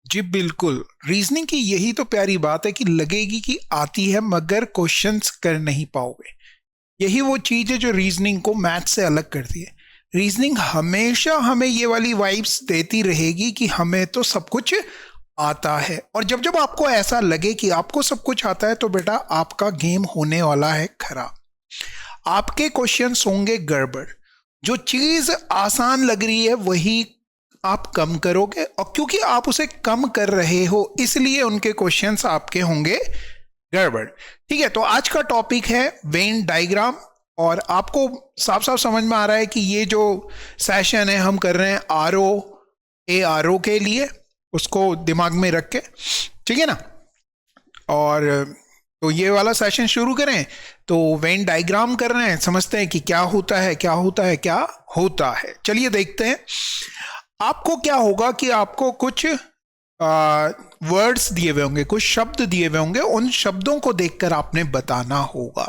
जी बिल्कुल, रीजनिंग की यही तो प्यारी बात है कि लगेगी कि आती है मगर क्वेश्चंस कर नहीं पाओगे। यही वो चीज है जो रीजनिंग को मैथ से अलग करती है। रीजनिंग हमेशा हमें ये वाली वाइब्स देती रहेगी कि हमें तो सब कुछ आता है, और जब जब आपको ऐसा लगे कि आपको सब कुछ आता है तो बेटा आपका गेम होने वाला है खराब। आपके क्वेश्चंस होंगे गड़बड़। जो चीज आसान लग रही है वही आप कम करोगे, और क्योंकि आप उसे कम कर रहे हो इसलिए उनके क्वेश्चंस आपके होंगे गड़बड़। ठीक है, तो आज का टॉपिक है वेन डायग्राम। और आपको साफ साफ समझ में आ रहा है कि ये जो सेशन है हम कर रहे हैं RO के लिए, उसको दिमाग में रख के, ठीक है ना। और तो ये वाला सेशन शुरू करें। तो वेन डायग्राम कर रहे हैं, समझते हैं कि क्या होता है क्या होता है क्या होता है। चलिए देखते हैं। आपको क्या होगा कि आपको कुछ वर्ड्स दिए हुए होंगे, कुछ शब्द दिए हुए होंगे। उन शब्दों को देखकर आपने बताना होगा,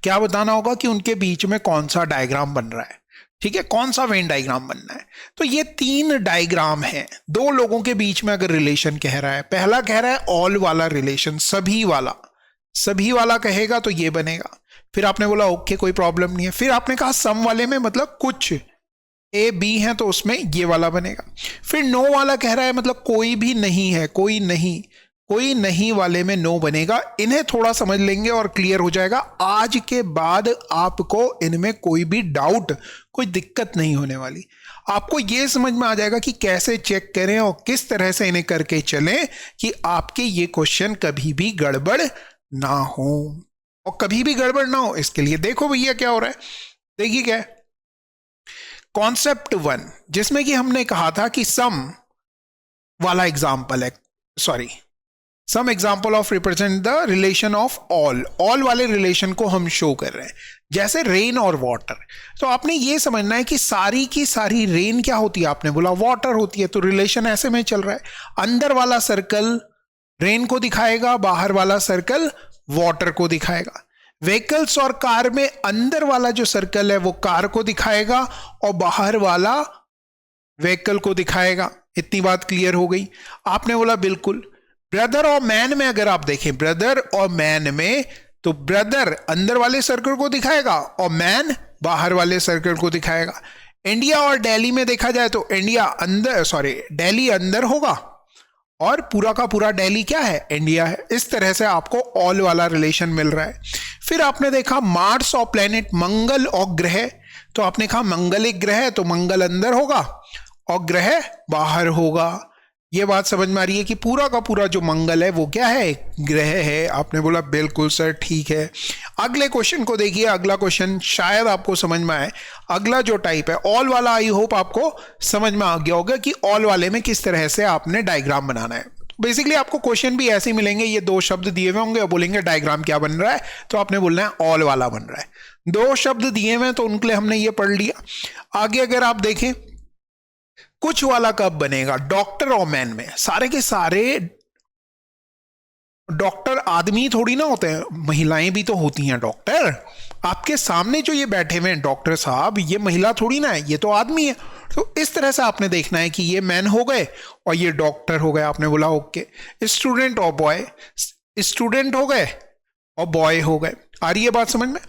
क्या बताना होगा कि उनके बीच में कौन सा डायग्राम बन रहा है। ठीक है, कौन सा वेन डायग्राम बनना है। तो ये 3 डायग्राम है। 2 लोगों के बीच में अगर रिलेशन कह रहा है, पहला कह रहा है ऑल वाला रिलेशन, सभी वाला कहेगा तो ये बनेगा। फिर आपने बोला ओके कोई प्रॉब्लम नहीं है। फिर आपने कहा सम वाले में मतलब कुछ A B है तो उसमें ये वाला बनेगा। फिर नो वाला कह रहा है मतलब कोई भी नहीं है, कोई नहीं वाले में नो बनेगा। इन्हें थोड़ा समझ लेंगे और क्लियर हो जाएगा। आज के बाद आपको इनमें कोई भी डाउट, कोई दिक्कत नहीं होने वाली। आपको यह समझ में आ जाएगा कि कैसे चेक करें और किस तरह से इन्हें करके चलें कि आपके ये क्वेश्चन कभी भी गड़बड़ ना हो। और कभी भी गड़बड़ ना हो इसके लिए देखो भैया क्या हो रहा है। देखिए क्या है कॉन्सेप्ट 1, जिसमें कि हमने कहा था कि सम वाला एग्जाम्पल है, sorry some example of represent the relation of all वाले रिलेशन को हम शो कर रहे हैं, जैसे रेन और वाटर। तो आपने ये समझना है कि सारी की सारी रेन क्या होती है, आपने बोला वाटर होती है, तो रिलेशन ऐसे में चल रहा है। अंदर वाला सर्कल रेन को दिखाएगा, बाहर वाला सर्कल वाटर को दिखाएगा। व्हीकल्स और कार में अंदर वाला जो सर्कल है वो कार को दिखाएगा और बाहर वाला व्हीकल को दिखाएगा। इतनी बात क्लियर हो गई। आपने बोला बिल्कुल। ब्रदर और मैन में अगर आप देखें, ब्रदर और मैन में, तो ब्रदर अंदर वाले सर्कल को दिखाएगा और मैन बाहर वाले सर्कल को दिखाएगा। इंडिया और दिल्ली में देखा जाए तो दिल्ली अंदर होगा और पूरा का पूरा दिल्ली क्या है, इंडिया है। इस तरह से आपको ऑल वाला रिलेशन मिल रहा है। फिर आपने देखा मार्स और प्लेनेट, मंगल और ग्रह। तो आपने कहा मंगल एक ग्रह है तो मंगल अंदर होगा और ग्रह बाहर होगा। यह बात समझ में आ रही है कि पूरा का पूरा जो मंगल है वो क्या है, ग्रह है। आपने बोला बिल्कुल सर ठीक है। अगले क्वेश्चन को देखिए। अगला क्वेश्चन शायद आपको समझ में आए। अगला जो टाइप है ऑल वाला, आई होप आपको समझ में आ गया होगा कि ऑल वाले में किस तरह से आपने डायग्राम बनाना है। बेसिकली आपको क्वेश्चन भी ऐसे ही मिलेंगे, ये 2 शब्द दिए हुए होंगे और बोलेंगे डायग्राम क्या बन रहा है, तो आपने बोलना है ऑल वाला बन रहा है। 2 शब्द दिए हुए तो उनके लिए हमने ये पढ़ लिया। आगे अगर आप देखें कुछ वाला कब बनेगा, डॉक्टर और मैन में। सारे के सारे डॉक्टर आदमी थोड़ी ना होते हैं, महिलाएं भी तो होती हैं डॉक्टर। आपके सामने जो ये बैठे हुए हैं डॉक्टर साहब, ये महिला थोड़ी ना है, ये तो आदमी है। तो इस तरह से आपने देखना है कि ये मैन हो गए और ये डॉक्टर हो गए। आपने बोला ओके। स्टूडेंट और बॉय, स्टूडेंट हो गए और बॉय हो गए। आ रही है बात समझ में।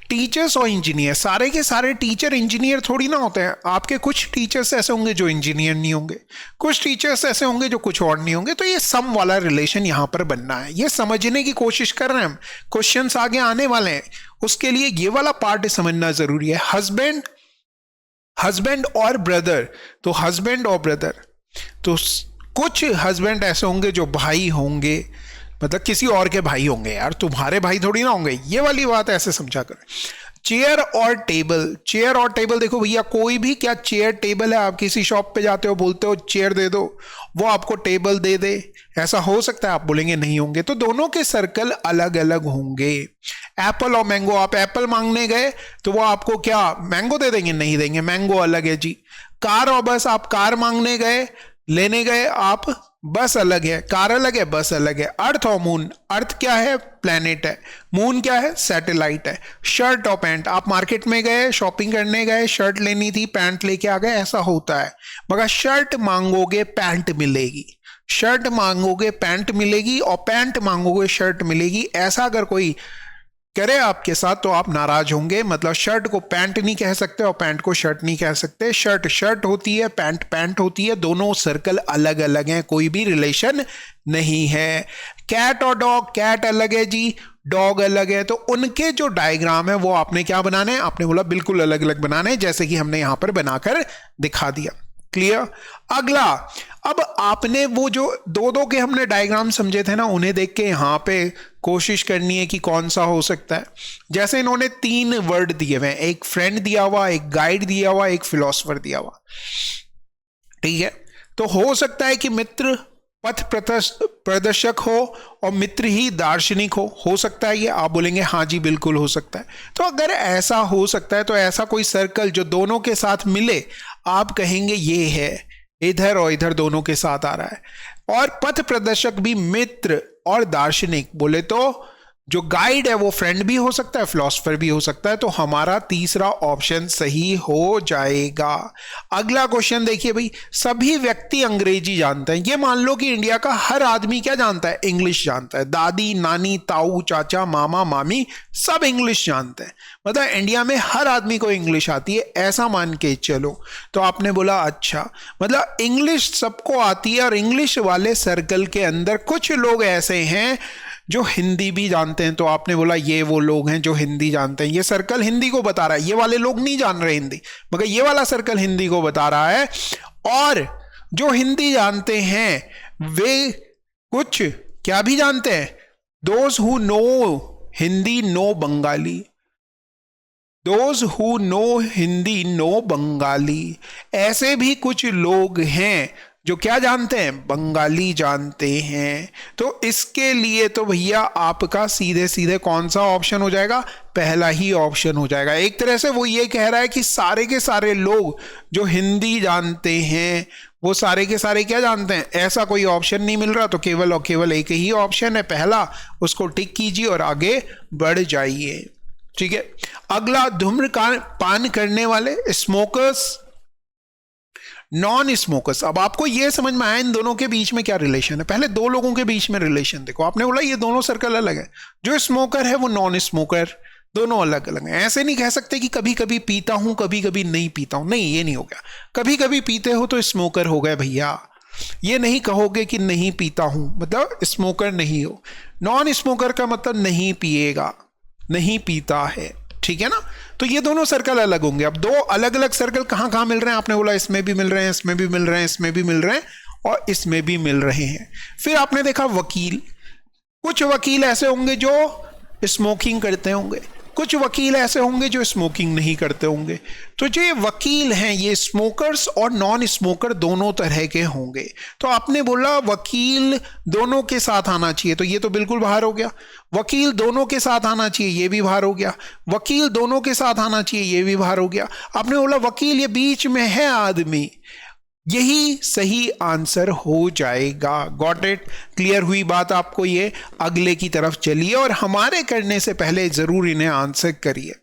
टीचर्स और इंजीनियर, सारे के सारे टीचर इंजीनियर थोड़ी ना होते हैं। आपके कुछ टीचर्स ऐसे होंगे जो इंजीनियर नहीं होंगे, कुछ टीचर्स ऐसे होंगे जो कुछ और नहीं होंगे। तो ये सम वाला रिलेशन यहां पर बनना है, ये समझने की कोशिश कर रहे हैं हम। क्वेश्चंस आगे आने वाले हैं, उसके लिए ये वाला पार्ट समझना जरूरी है। हस्बैंड और ब्रदर, तो हस्बैंड और ब्रदर, तो कुछ हस्बैंड ऐसे होंगे जो भाई होंगे, मतलब किसी और के भाई होंगे यार, तुम्हारे भाई थोड़ी ना होंगे। ये वाली बात ऐसे समझा कर। चेयर और टेबल, चेयर और टेबल देखो भैया, कोई भी क्या चेयर टेबल है, आप किसी शॉप पे जाते हो बोलते हो चेयर दे दो, वो आपको टेबल दे दे, ऐसा हो सकता है? आप बोलेंगे नहीं होंगे। तो दोनों के सर्कल अलग अलग होंगे। एप्पल और मैंगो, आप एप्पल मांगने गए तो वो आपको क्या मैंगो दे देंगे? नहीं देंगे, मैंगो अलग है जी। कार और बस, आप कार मांगने गए, लेने गए आप, बस अलग है, कार अलग है, बस अलग है। अर्थ और मून, अर्थ क्या है? प्लेनेट है। मून क्या है? सैटेलाइट है। शर्ट और पैंट, आप मार्केट में गए, शॉपिंग करने गए, शर्ट लेनी थी, पैंट लेके आ गए, ऐसा होता है। मगर शर्ट मांगोगे पैंट मिलेगी, शर्ट मांगोगे पैंट मिलेगी और पैंट मांगोगे शर्ट मिलेगी। ऐसा अगर कोई करे आपके साथ तो आप नाराज होंगे। मतलब शर्ट को पैंट नहीं कह सकते और पैंट को शर्ट नहीं कह सकते। शर्ट शर्ट होती है, पैंट पैंट होती है, दोनों सर्कल अलग अलग हैं, कोई भी रिलेशन नहीं है। कैट और डॉग, कैट अलग है जी, डॉग अलग है, तो उनके जो डायग्राम है वो आपने क्या बनाने हैं, आपने बोला बिल्कुल अलग अलग बनाने हैं, जैसे कि हमने यहां पर बनाकर दिखा दिया। क्लियर। अगला, अब आपने वो जो दो दो के हमने डायग्राम समझे थे ना, उन्हें देख के यहां पे कोशिश करनी है कि कौन सा हो सकता है। जैसे इन्होंने 3 वर्ड दिए हुए हैं, एक फ्रेंड दिया हुआ, एक गाइड दिया हुआ, एक फिलोसफर दिया हुआ, ठीक है। तो हो सकता है कि मित्र पथ प्रदर्शक हो और मित्र ही दार्शनिक हो सकता है ये। आप बोलेंगे हाँ जी बिल्कुल हो सकता है। तो अगर ऐसा हो सकता है तो ऐसा कोई सर्कल जो दोनों के साथ मिले, आप कहेंगे ये है, इधर और इधर दोनों के साथ आ रहा है। और पथ प्रदर्शक भी मित्र और दार्शनिक बोले तो जो गाइड है वो फ्रेंड भी हो सकता है, फिलोसफर भी हो सकता है। तो हमारा तीसरा ऑप्शन सही हो जाएगा। अगला क्वेश्चन देखिए भाई, सभी व्यक्ति अंग्रेजी जानते हैं। ये मान लो कि इंडिया का हर आदमी क्या जानता है, इंग्लिश जानता है। दादी नानी ताऊ चाचा मामा मामी सब इंग्लिश जानते हैं। मतलब इंडिया में हर आदमी को इंग्लिश आती है, ऐसा मान के चलो। तो आपने बोला अच्छा, मतलब इंग्लिश सबको आती है। और इंग्लिश वाले सर्कल के अंदर कुछ लोग ऐसे हैं जो हिंदी भी जानते हैं। तो आपने बोला ये वो लोग हैं जो हिंदी जानते हैं। ये सर्कल हिंदी को बता रहा है, ये वाले लोग नहीं जान रहे हिंदी, मगर ये वाला सर्कल हिंदी को बता रहा है। और जो हिंदी जानते हैं वे कुछ क्या भी जानते हैं, those who know Hindi no Bengali, those who know Hindi no Bengali. ऐसे भी कुछ लोग हैं जो क्या जानते हैं, बंगाली जानते हैं। तो इसके लिए तो भैया आपका सीधे सीधे कौन सा ऑप्शन हो जाएगा, पहला ही ऑप्शन हो जाएगा। एक तरह से वो ये कह रहा है कि सारे के सारे लोग जो हिंदी जानते हैं वो सारे के सारे क्या जानते हैं। ऐसा कोई ऑप्शन नहीं मिल रहा, तो केवल और केवल एक ही ऑप्शन है पहला, उसको टिक कीजिए और आगे बढ़ जाइए। ठीक है। अगला, धूम्रपान पान करने वाले, स्मोकर्स, नॉन स्मोकर्स। अब आपको यह समझ में आया इन दोनों के बीच में क्या रिलेशन है। पहले दो लोगों के बीच में रिलेशन देखो। आपने बोला ये दोनों सर्कल अलग है, जो स्मोकर है वो नॉन स्मोकर, दोनों अलग अलग हैं। ऐसे नहीं कह सकते कि कभी कभी पीता हूं कभी कभी नहीं पीता हूं, नहीं, ये नहीं हो गया। कभी कभी पीते हो तो स्मोकर हो गए भैया। ये नहीं कहोगे कि नहीं पीता हूं मतलब स्मोकर नहीं हो। नॉन स्मोकर का मतलब नहीं पिएगा, नहीं पीता है, ठीक है ना। तो ये दोनों सर्कल अलग होंगे। अब दो अलग अलग सर्कल कहां कहां मिल रहे हैं, आपने बोला इसमें भी मिल रहे हैं, इसमें भी मिल रहे हैं, इसमें भी मिल रहे हैं और इसमें भी मिल रहे हैं। फिर आपने देखा वकील, कुछ वकील ऐसे होंगे जो स्मोकिंग करते होंगे, कुछ वकील ऐसे होंगे जो स्मोकिंग नहीं करते होंगे। तो जो ये वकील हैं ये स्मोकर्स और नॉन स्मोकर दोनों तरह के होंगे। तो आपने बोला वकील दोनों के साथ आना चाहिए, तो ये तो बिल्कुल बाहर हो गया। वकील दोनों के साथ आना चाहिए, ये भी बाहर हो गया। वकील दोनों के साथ आना चाहिए, ये भी बाहर हो गया। आपने बोला वकील ये बीच में है आदमी, यही सही आंसर हो जाएगा। गॉट इट, क्लियर हुई बात आपको ये। अगले की तरफ चलिए और हमारे करने से पहले जरूर इन्हें आंसर करिए।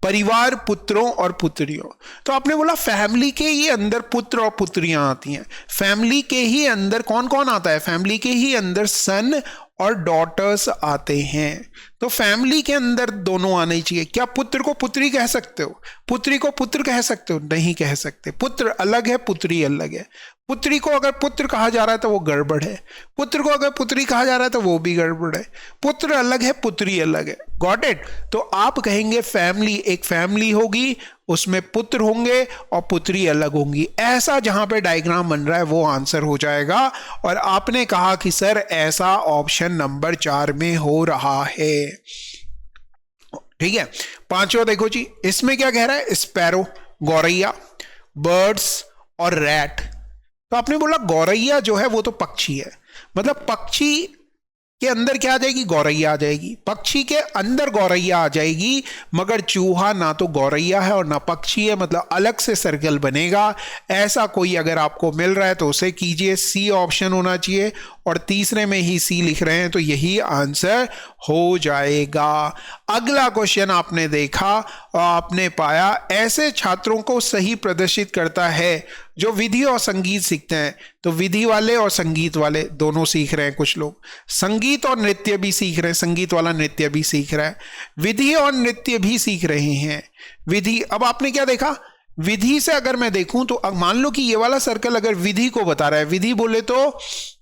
परिवार, पुत्रों और पुत्रियों। तो आपने बोला फैमिली के ही अंदर पुत्र और पुत्रियां आती हैं। फैमिली के ही अंदर कौन कौन आता है, फैमिली के ही अंदर सन और डॉटर्स आते हैं। तो फैमिली के अंदर दोनों आने चाहिए। क्या पुत्र को पुत्री कह सकते हो, पुत्री को पुत्र कह सकते हो, नहीं कह सकते। पुत्र अलग है, पुत्री अलग है। पुत्री को अगर पुत्र कहा जा रहा है तो वो गड़बड़ है, पुत्र को अगर पुत्री कहा जा रहा है तो वो भी गड़बड़ है। पुत्र अलग है, पुत्री अलग है। Got it. तो आप कहेंगे फैमिली, एक फैमिली होगी उसमें पुत्र होंगे और पुत्री अलग होंगी। ऐसा जहां पे डायग्राम बन रहा है वो आंसर हो जाएगा। और आपने कहा कि सर ऐसा ऑप्शन नंबर 4 में हो रहा है। ठीक है। पांचवा देखो जी, इसमें क्या कह रहा है, स्पैरो, गौरैया, बर्ड्स और रैट। तो आपने बोला गौरैया जो है वो तो पक्षी है, मतलब पक्षी के अंदर क्या आ जाएगी, गौरैया आ जाएगी। पक्षी के अंदर गौरैया आ जाएगी, मगर चूहा ना तो गौरैया है और ना पक्षी है, मतलब अलग से सर्कल बनेगा। ऐसा कोई अगर आपको मिल रहा है तो उसे कीजिए, सी ऑप्शन होना चाहिए। और तीसरे में ही सी लिख रहे हैं, तो यही आंसर हो जाएगा। अगला क्वेश्चन आपने देखा और आपने पाया ऐसे छात्रों को सही प्रदर्शित करता है जो विधि और संगीत सीखते हैं। तो विधि वाले और संगीत वाले दोनों सीख रहे हैं, कुछ लोग संगीत और नृत्य भी सीख रहे हैं, संगीत वाला नृत्य भी सीख रहा है, विधि और नृत्य भी सीख रहे हैं। विधि, अब आपने क्या देखा, विधि से अगर मैं देखूं तो मान लो कि ये वाला सर्कल अगर विधि को बता रहा है, विधि बोले तो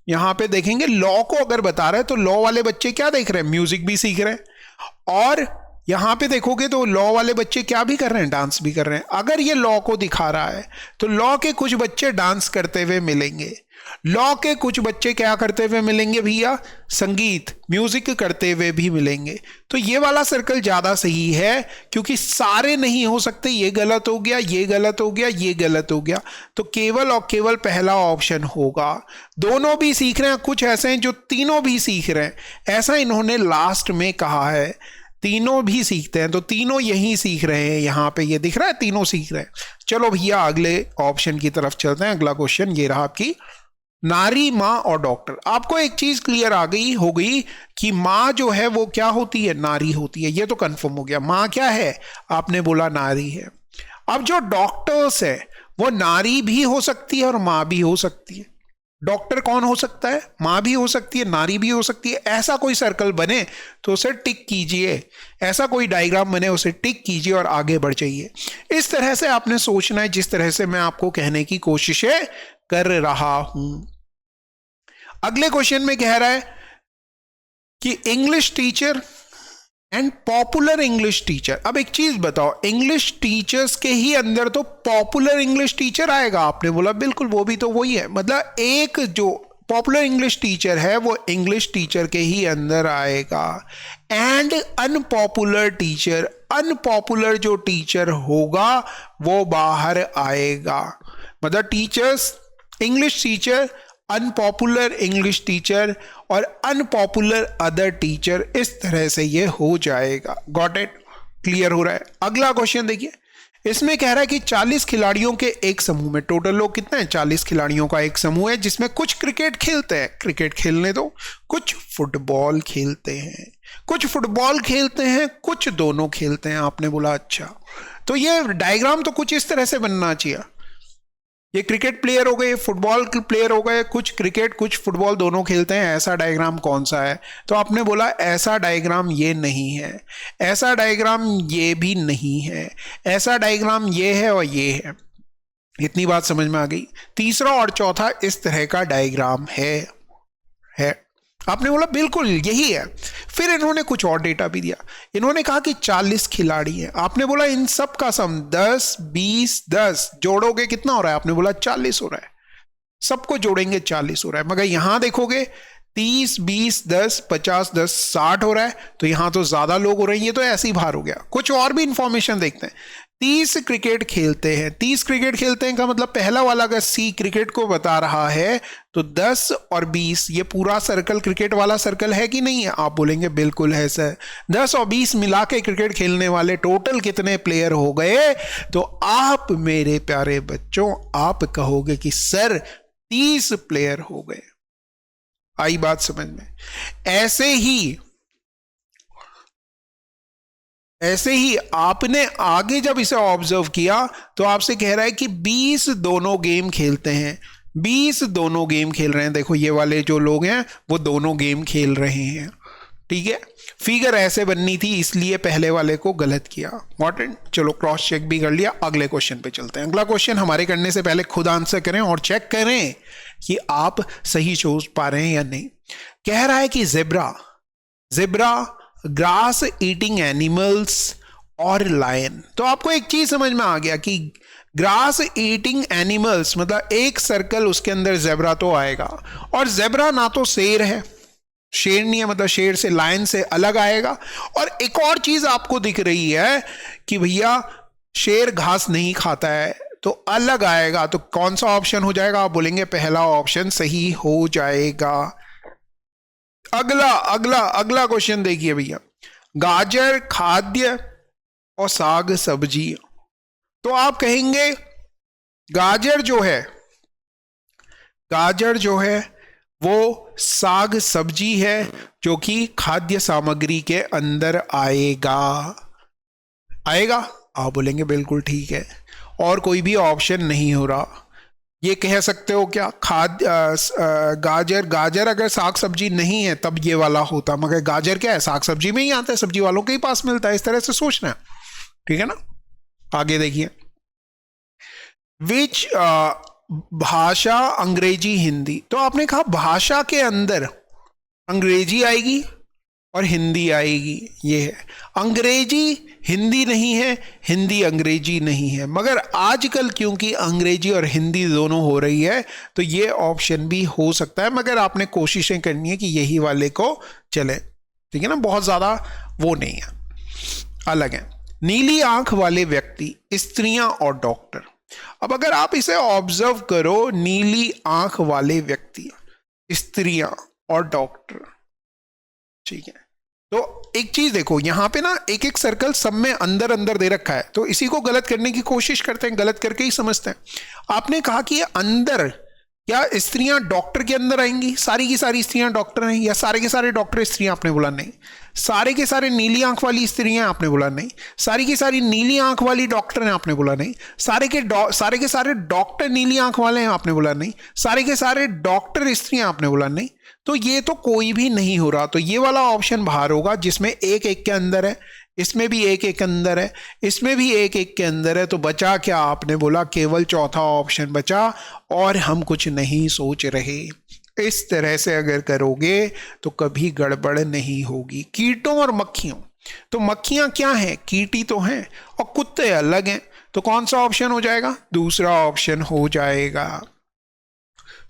यहां पे देखेंगे लॉ को अगर बता रहा है, तो लॉ वाले बच्चे क्या देख रहे हैं, म्यूजिक भी सीख रहे हैं। और यहां पे देखोगे तो लॉ वाले बच्चे क्या भी कर रहे हैं, डांस भी कर रहे हैं। अगर ये लॉ को दिखा रहा है तो लॉ के कुछ बच्चे डांस करते हुए मिलेंगे, लॉ के कुछ बच्चे क्या करते हुए मिलेंगे भैया, संगीत म्यूजिक करते हुए भी मिलेंगे। तो ये वाला सर्कल ज्यादा सही है, क्योंकि सारे नहीं हो सकते, ये गलत हो गया, ये गलत हो गया, ये गलत हो गया, तो केवल और केवल पहला ऑप्शन होगा। दोनों भी सीख रहे हैं, कुछ ऐसे हैं जो तीनों भी सीख रहे हैं, ऐसा इन्होंने लास्ट में कहा है, तीनों भी सीखते हैं, तो तीनों यही सीख रहे हैं, यहां पे ये दिख रहा है तीनों सीख रहे हैं। चलो भैया अगले ऑप्शन की तरफ चलते हैं। अगला क्वेश्चन ये रहा आपकी, नारी, माँ और डॉक्टर। आपको एक चीज क्लियर आ गई हो गई कि माँ जो है वो क्या होती है, नारी होती है, ये तो कंफर्म हो गया। माँ क्या है, आपने बोला नारी है। अब जो डॉक्टर्स है वो नारी भी हो सकती है और माँ भी हो सकती है। डॉक्टर कौन हो सकता है, माँ भी हो सकती है, नारी भी हो सकती है। ऐसा कोई सर्कल बने तो उसे टिक कीजिए, ऐसा कोई डायग्राम बने उसे टिक कीजिए और आगे बढ़ जाइए। इस तरह से आपने सोचना है, जिस तरह से मैं आपको कहने की कोशिशें कर रहा हूं। अगले क्वेश्चन में कह रहा है कि English teacher and popular English teacher. अब एक चीज बताओ, इंग्लिश टीचर्स के ही अंदर तो पॉपुलर इंग्लिश टीचर आएगा। आपने बोला बिल्कुल, वो भी तो वही है, मतलब एक जो पॉपुलर इंग्लिश टीचर है वो इंग्लिश टीचर के ही अंदर आएगा। एंड अनपॉपुलर टीचर, अनपॉपुलर जो टीचर होगा वो बाहर आएगा। मतलब teachers, English teacher, unpopular English teacher और अनपॉपुलर अदर टीचर, इस तरह से ये हो जाएगा। गॉट इट, क्लियर हो रहा है। अगला क्वेश्चन देखिए, इसमें कह रहा है कि 40 खिलाड़ियों के एक समूह में, टोटल लोग कितने हैं, 40 खिलाड़ियों का एक समूह है, जिसमें कुछ क्रिकेट खेलते हैं, क्रिकेट खेलने दो, कुछ फुटबॉल खेलते हैं, कुछ फुटबॉल खेलते हैं, कुछ दोनों खेलते हैं। आपने बोला अच्छा, तो ये डायग्राम तो कुछ इस तरह से बनना चाहिए, ये क्रिकेट प्लेयर हो गए, फुटबॉल प्लेयर हो गए, कुछ क्रिकेट कुछ फुटबॉल दोनों खेलते हैं, ऐसा डायग्राम कौन सा है। तो आपने बोला ऐसा डायग्राम ये नहीं है, ऐसा डायग्राम ये भी नहीं है, ऐसा डायग्राम ये है और ये है। इतनी बात समझ में आ गई। तीसरा और चौथा इस तरह का डायग्राम है। आपने बोला बिल्कुल यही है। फिर इन्होंने कुछ और डेटा भी दिया, इन्होंने कहा कि 40 खिलाड़ी हैं। आपने बोला इन सब का सम 10 20 10 जोड़ोगे कितना हो रहा है, आपने बोला 40 हो रहा है, सबको जोड़ेंगे 40 हो रहा है। मगर यहां देखोगे 30 20 10 50 10 60 हो रहा है, तो यहां तो ज्यादा लोग हो रहे हैं, ये तो ऐसे ही बाहर हो गया। कुछ और भी इंफॉर्मेशन देखते हैं। 30 क्रिकेट खेलते हैं, 30 क्रिकेट खेलते हैं का मतलब पहला वाला अगर सी क्रिकेट को बता रहा है तो 10 और 20 ये पूरा सर्कल क्रिकेट वाला सर्कल है कि नहीं है, आप बोलेंगे बिल्कुल है सर। 10 और 20 मिला के क्रिकेट खेलने वाले टोटल कितने प्लेयर हो गए, तो आप मेरे प्यारे बच्चों आप कहोगे कि सर 30 प्लेयर हो गए। आई बात समझ में। ऐसे ही आपने आगे जब इसे ऑब्जर्व किया तो आपसे कह रहा है कि 20 दोनों गेम खेलते हैं, 20 दोनों गेम खेल रहे हैं। देखो ये वाले जो लोग हैं वो दोनों गेम खेल रहे हैं, ठीक है। फिगर ऐसे बननी थी इसलिए पहले वाले को गलत किया। इंपॉर्टेंट, चलो क्रॉस चेक भी कर लिया। अगले क्वेश्चन पे चलते हैं। अगला क्वेश्चन हमारे करने से पहले खुद आंसर करें और चेक करें कि आप सही सोच पा रहे हैं या नहीं। कह रहा है कि जेब्रा ग्रास ईटिंग एनिमल्स और लायन। तो आपको एक चीज समझ में आ गया कि ग्रास ईटिंग एनिमल्स मतलब एक सर्कल उसके अंदर जेब्रा तो आएगा, और जेब्रा ना तो शेर है, शेर नहीं है, मतलब शेर से लायन से अलग आएगा। और एक और चीज आपको दिख रही है कि भैया शेर घास नहीं खाता है, तो अलग आएगा। तो कौन सा ऑप्शन हो जाएगा, आप बोलेंगे पहला ऑप्शन सही हो जाएगा। अगला क्वेश्चन देखिए भैया, गाजर खाद्य और साग सब्जी। तो आप कहेंगे गाजर जो है वो साग सब्जी है जो कि खाद्य सामग्री के अंदर आएगा। आएगा? आप बोलेंगे बिल्कुल ठीक है, और कोई भी ऑप्शन नहीं हो रहा। ये कह सकते हो क्या, गाजर, गाजर अगर साग सब्जी नहीं है तब ये वाला होता, मगर गाजर क्या है, साग सब्जी में ही आता है, सब्जी वालों के ही पास मिलता है। इस तरह से सोचना है, ठीक है ना। आगे देखिए, विच भाषा, अंग्रेजी, हिंदी। तो आपने कहा भाषा के अंदर अंग्रेजी आएगी और हिंदी आएगी, ये है। अंग्रेजी हिंदी नहीं है, हिंदी अंग्रेजी नहीं है, मगर आजकल क्योंकि अंग्रेजी और हिंदी दोनों हो रही है तो ये ऑप्शन भी हो सकता है, मगर आपने कोशिशें करनी है कि यही वाले को चले, ठीक है ना। बहुत ज्यादा वो नहीं है, अलग है। नीली आंख वाले व्यक्ति, स्त्रियां और डॉक्टर। अब अगर आप इसे ऑब्जर्व करो, नीली आंख वाले व्यक्ति, स्त्रियां और डॉक्टर, ठीक है। तो एक चीज देखो, यहां पे ना एक एक सर्कल सब में अंदर अंदर दे रखा है, तो इसी को गलत करने की कोशिश करते हैं, गलत करके ही समझते हैं। आपने कहा कि अंदर, क्या स्त्रियां डॉक्टर के अंदर आएंगी? सारी की सारी स्त्रियां डॉक्टर हैं, या सारे के सारे डॉक्टर स्त्रियां? आपने बोला नहीं। सारे के सारे नीली आंख वाली स्त्रियां? आपने बोला नहीं। सारी की सारी नीली आंख वाली डॉक्टर हैं? आपने बोला नहीं। सारे के सारे डॉक्टर नीली आंख वाले हैं? आपने बोला नहीं। सारे के सारे डॉक्टर स्त्रियां? आपने बोला नहीं। तो ये तो कोई भी नहीं हो रहा, तो ये वाला ऑप्शन बाहर होगा जिसमें एक एक के अंदर है, इसमें भी एक एक अंदर है, इसमें भी एक एक के अंदर है। तो बचा क्या? आपने बोला केवल चौथा ऑप्शन बचा, और हम कुछ नहीं सोच रहे। इस तरह से अगर करोगे तो कभी गड़बड़ नहीं होगी। कीटों और मक्खियों, तो मक्खियां क्या हैं? कीटी तो हैं, और कुत्ते अलग हैं। तो कौन सा ऑप्शन हो जाएगा? दूसरा ऑप्शन हो जाएगा।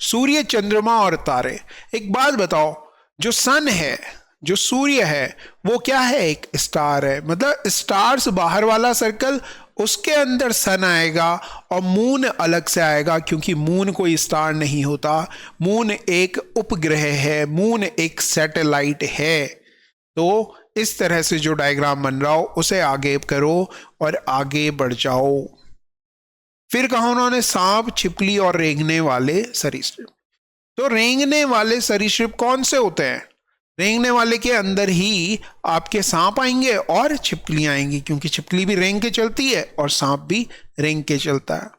सूर्य, चंद्रमा और तारे। एक बात बताओ, जो सन है, जो सूर्य है, वो क्या है? एक स्टार है। मतलब स्टार्स बाहर वाला सर्कल, उसके अंदर सन आएगा, और मून अलग से आएगा, क्योंकि मून कोई स्टार नहीं होता। मून एक उपग्रह है, मून एक सैटेलाइट है। तो इस तरह से जो डायग्राम बन रहा हो उसे आगे करो और आगे बढ़ जाओ। फिर कहा उन्होंने सांप, छिपकली और रेंगने वाले सरीसृप। तो रेंगने वाले सरीसृप कौन से होते हैं? रेंगने वाले के अंदर ही आपके सांप आएंगे और छिपकलियां आएंगी, क्योंकि छिपकली भी रेंग के चलती है और सांप भी रेंग के चलता है।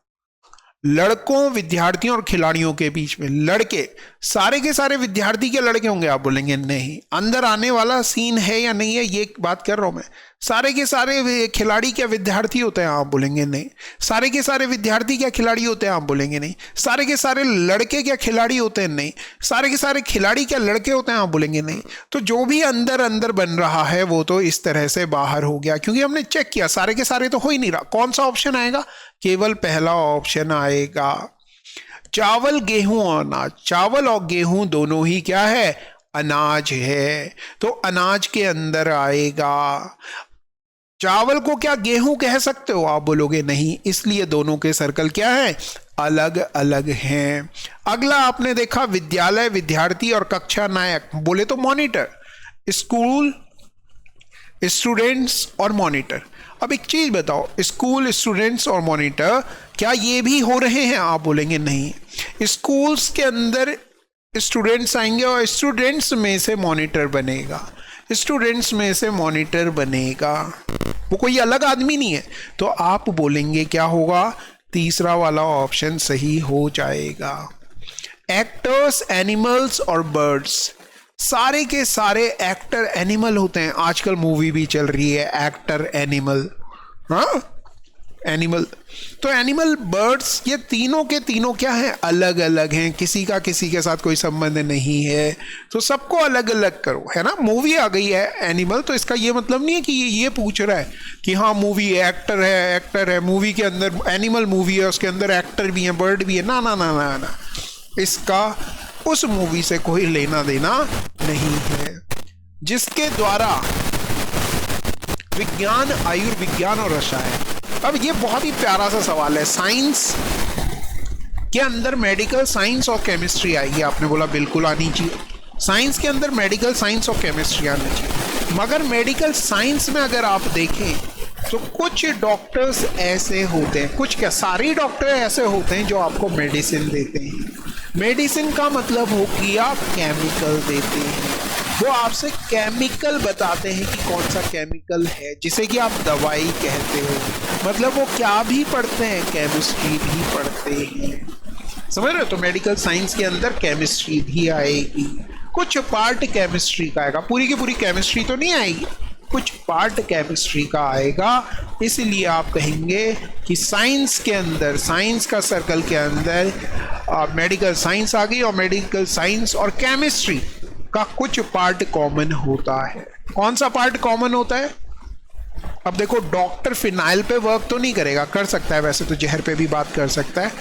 लड़कों, विद्यार्थियों और खिलाड़ियों के बीच में, लड़के, सारे के सारे विद्यार्थी के लड़के होंगे? आप बोलेंगे नहीं। अंदर आने वाला सीन है या नहीं है, ये बात कर रहा हूं मैं। सारे के सारे खिलाड़ी क्या विद्यार्थी होते हैं? आप बोलेंगे नहीं। सारे के सारे विद्यार्थी क्या खिलाड़ी होते हैं? आप बोलेंगे नहीं। सारे के सारे लड़के क्या खिलाड़ी होते हैं? नहीं। सारे के सारे खिलाड़ी क्या लड़के होते हैं? आप बोलेंगे नहीं। तो जो भी अंदर अंदर बन रहा है वो तो इस तरह से बाहर हो गया, क्योंकि हमने चेक किया सारे के सारे तो हो ही नहीं रहा। कौन सा ऑप्शन आएगा? केवल पहला ऑप्शन आएगा। चावल, गेहूं और अनाज। चावल और गेहूं दोनों ही क्या है? अनाज है, तो अनाज के अंदर आएगा। चावल को क्या गेहूं कह सकते हो? आप बोलोगे नहीं, इसलिए दोनों के सर्कल क्या है? अलग अलग हैं। अगला आपने देखा विद्यालय, विद्यार्थी और कक्षा नायक। बोले तो मॉनिटर, स्कूल, स्टूडेंट्स और मॉनिटर। अब एक चीज बताओ, स्कूल, स्टूडेंट्स और मॉनिटर क्या ये भी हो रहे हैं? आप बोलेंगे नहीं। स्कूल्स के अंदर स्टूडेंट्स आएंगे और स्टूडेंट्स में से मॉनिटर बनेगा, स्टूडेंट्स में से मॉनिटर बनेगा, वो कोई अलग आदमी नहीं है। तो आप बोलेंगे क्या होगा? तीसरा वाला ऑप्शन सही हो जाएगा। एक्टर्स, एनिमल्स और बर्ड्स। सारे के सारे एक्टर एनिमल होते हैं। आजकल मूवी भी चल रही है एक्टर एनिमल, हाँ एनिमल। तो एनिमल, बर्ड्स, ये तीनों के तीनों क्या हैं? अलग अलग हैं, किसी का किसी के साथ कोई संबंध नहीं है। तो सबको अलग अलग करो, है ना। मूवी आ गई है एनिमल, तो इसका ये मतलब नहीं है कि ये पूछ रहा है कि हाँ मूवी एक्टर है, एक्टर है, मूवी के अंदर एनिमल मूवी है, उसके अंदर एक्टर भी है, बर्ड भी है। ना ना ना ना ना, इसका उस मूवी से कोई लेना देना नहीं है जिसके द्वारा विज्ञान, आयुर्विज्ञान और रसायन। अब ये बहुत ही प्यारा सा सवाल है। साइंस के अंदर मेडिकल साइंस और केमिस्ट्री आएगी? आपने बोला बिल्कुल आनी चाहिए। साइंस के अंदर मेडिकल साइंस और केमिस्ट्री आनी चाहिए, मगर मेडिकल साइंस में अगर आप देखें तो कुछ डॉक्टर्स ऐसे होते हैं, कुछ क्या सारे डॉक्टर ऐसे होते हैं जो आपको मेडिसिन देते हैं। मेडिसिन का मतलब हो गया केमिकल देते हैं, वो आपसे केमिकल बताते हैं कि कौन सा केमिकल है जिसे कि आप दवाई कहते हो। मतलब वो क्या भी पढ़ते हैं, केमिस्ट्री भी पढ़ते हैं, समझ रहे हो। तो मेडिकल साइंस के अंदर केमिस्ट्री भी आएगी, कुछ पार्ट केमिस्ट्री का आएगा, पूरी की पूरी केमिस्ट्री तो नहीं आएगी, कुछ पार्ट केमिस्ट्री का आएगा। इसलिए आप कहेंगे कि साइंस के अंदर, साइंस का सर्कल के अंदर मेडिकल साइंस आ गई, और मेडिकल साइंस और केमिस्ट्री का कुछ पार्ट कॉमन होता है। कौन सा पार्ट कॉमन होता है? अब देखो, डॉक्टर फिनाइल पे वर्क तो नहीं करेगा, कर सकता है वैसे तो, जहर पे भी बात कर सकता है।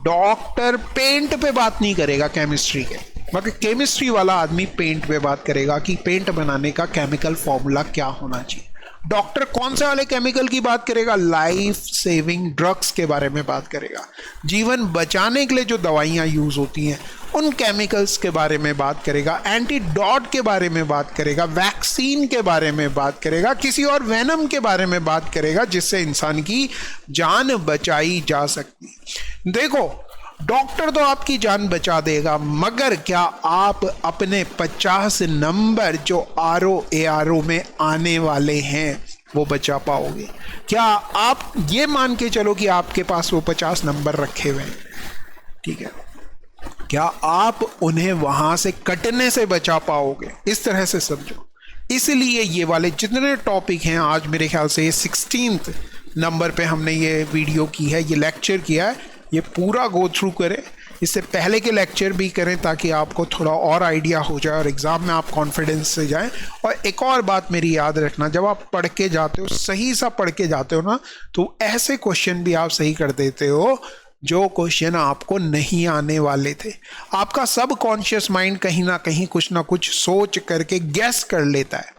डॉक्टर पेंट पे बात नहीं करेगा केमिस्ट्री के, मगर केमिस्ट्री वाला आदमी पेंट पे बात करेगा कि पेंट बनाने का केमिकल फॉर्मूला क्या होना चाहिए। डॉक्टर कौन से वाले केमिकल की बात करेगा? लाइफ सेविंग ड्रग्स के बारे में बात करेगा, जीवन बचाने के लिए जो दवाइयाँ यूज होती हैं उन केमिकल्स के बारे में बात करेगा, एंटीडॉट के बारे में बात करेगा, वैक्सीन के बारे में बात करेगा, किसी और वेनम के बारे में बात करेगा जिससे इंसान की जान बचाई जा सकती। देखो, डॉक्टर तो आपकी जान बचा देगा, मगर क्या आप अपने 50 नंबर जो RO में आने वाले हैं वो बचा पाओगे? क्या आप ये मान के चलो कि आपके पास वो 50 नंबर रखे हुए हैं, ठीक है, क्या आप उन्हें वहां से कटने से बचा पाओगे? इस तरह से समझो। इसलिए ये वाले जितने टॉपिक हैं, आज मेरे ख्याल से ये 16th नंबर पे हमने ये वीडियो की है, ये लेक्चर किया है, ये पूरा गो थ्रू करें। इससे पहले के लेक्चर भी करें ताकि आपको थोड़ा और आइडिया हो जाए और एग्ज़ाम में आप कॉन्फिडेंस से जाएं। और एक और बात मेरी याद रखना, जब आप पढ़ के जाते हो, सही सा पढ़ के जाते हो ना, तो ऐसे क्वेश्चन भी आप सही कर देते हो जो क्वेश्चन आपको नहीं आने वाले थे। आपका सब कॉन्शियस माइंड कहीं ना कहीं कुछ ना कुछ सोच करके गैस कर लेता है।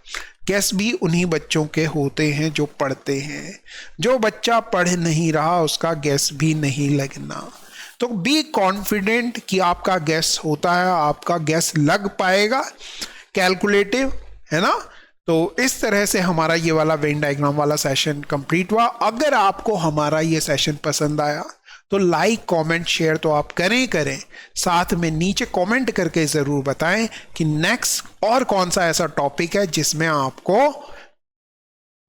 गैस भी उन्हीं बच्चों के होते हैं जो पढ़ते हैं। जो बच्चा पढ़ नहीं रहा उसका गैस भी नहीं लगना। तो बी कॉन्फिडेंट कि आपका गैस होता है, आपका गैस लग पाएगा, कैलकुलेटिव है ना। तो इस तरह से हमारा ये वाला वेन डायग्राम वाला सेशन कंप्लीट हुआ। अगर आपको हमारा ये सेशन पसंद आया तो लाइक, कमेंट, शेयर तो आप करें, साथ में नीचे कमेंट करके ज़रूर बताएं कि नेक्स्ट और कौन सा ऐसा टॉपिक है जिसमें आपको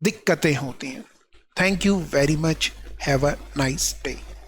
दिक्कतें होती हैं। Thank you very much. Have a nice day.